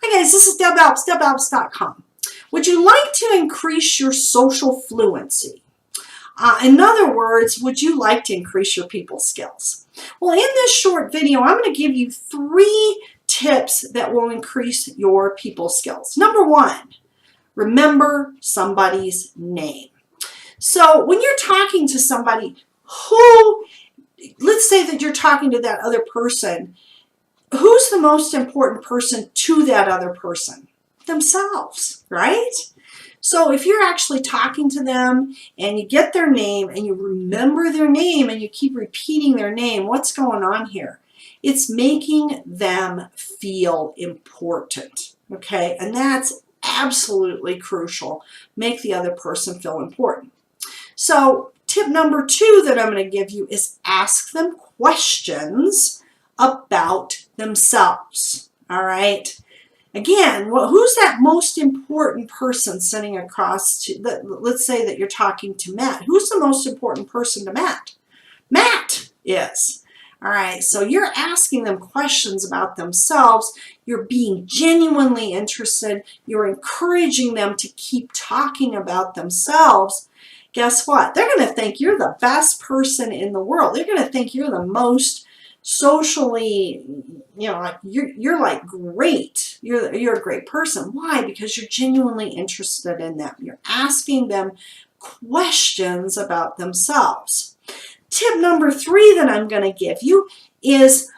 Hi guys, this is Deb Alps, DebAlps.com. Would you like to increase your social fluency? In other words, would you like to increase your people skills? Well, in this short video, I'm going to give you 3 tips that will increase your people skills. Number 1, remember somebody's name. So when you're talking to somebody let's say that you're talking to that other person, who's the most important person to that other person? Themselves, right? So if you're actually talking to them and you get their name and you remember their name and you keep repeating their name, what's going on here? It's making them feel important, okay? And that's absolutely crucial. Make the other person feel important. So tip number 2 that I'm going to give you is ask them questions about themselves. All right. Again, who's that most important person sitting across to, let's say that you're talking to Matt. Who's the most important person to Matt? Matt is. All right. So you're asking them questions about themselves. You're being genuinely interested. You're encouraging them to keep talking about themselves. Guess what? They're going to think you're the best person in the world. They're going to think you're the most socially, like you're like great. You're a great person. Why? Because you're genuinely interested in them. You're asking them questions about themselves. Tip number 3 that I'm going to give you is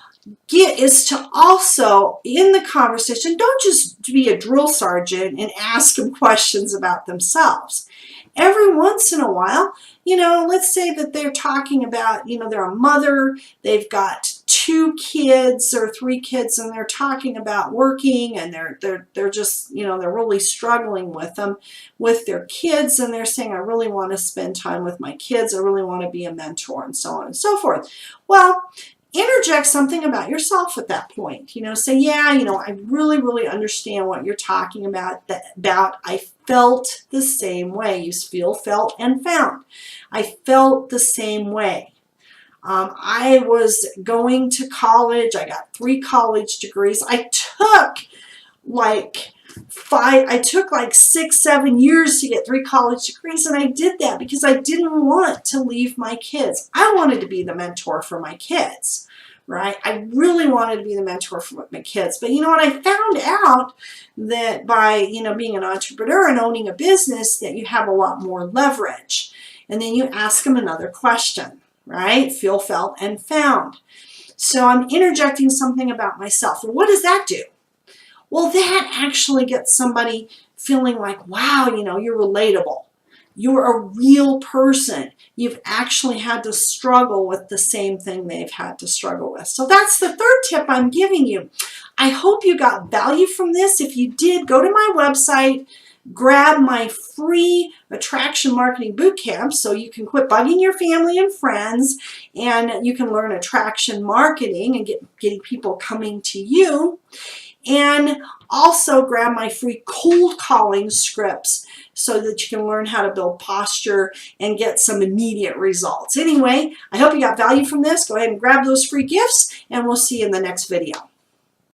to also, in the conversation, don't just be a drill sergeant and ask them questions about themselves. Every once in a while, let's say that they're talking about, they're a mother, they've got 2 kids or 3 kids, and they're talking about working, and they're just, they're really struggling with their kids, and they're saying, I really want to spend time with my kids, I really want to be a mentor, and so on and so forth. Well, interject something about yourself at that point. Say, yeah, I really, really understand what you're talking about. I felt the same way. You feel, felt, and found. I felt the same way. I was going to college. I got 3 college degrees. I took like 6, 7 years to get 3 college degrees, and I did that because I didn't want to leave my kids. I wanted to be the mentor for my kids, right? I really wanted to be the mentor for my kids. But you know what? I found out that by, being an entrepreneur and owning a business, that you have a lot more leverage. And then you ask them another question, right? Feel, felt, and found. So I'm interjecting something about myself. Well, what does that do? Well, that actually gets somebody feeling like, wow, you're relatable. You're a real person. You've actually had to struggle with the same thing they've had to struggle with. So that's the 3rd tip I'm giving you. I hope you got value from this. If you did, go to my website, grab my free attraction marketing bootcamp so you can quit bugging your family and friends, and you can learn attraction marketing and getting people coming to you. And also grab my free cold calling scripts so that you can learn how to build posture and get some immediate results. Anyway, I hope you got value from this. Go ahead and grab those free gifts, and we'll see you in the next video.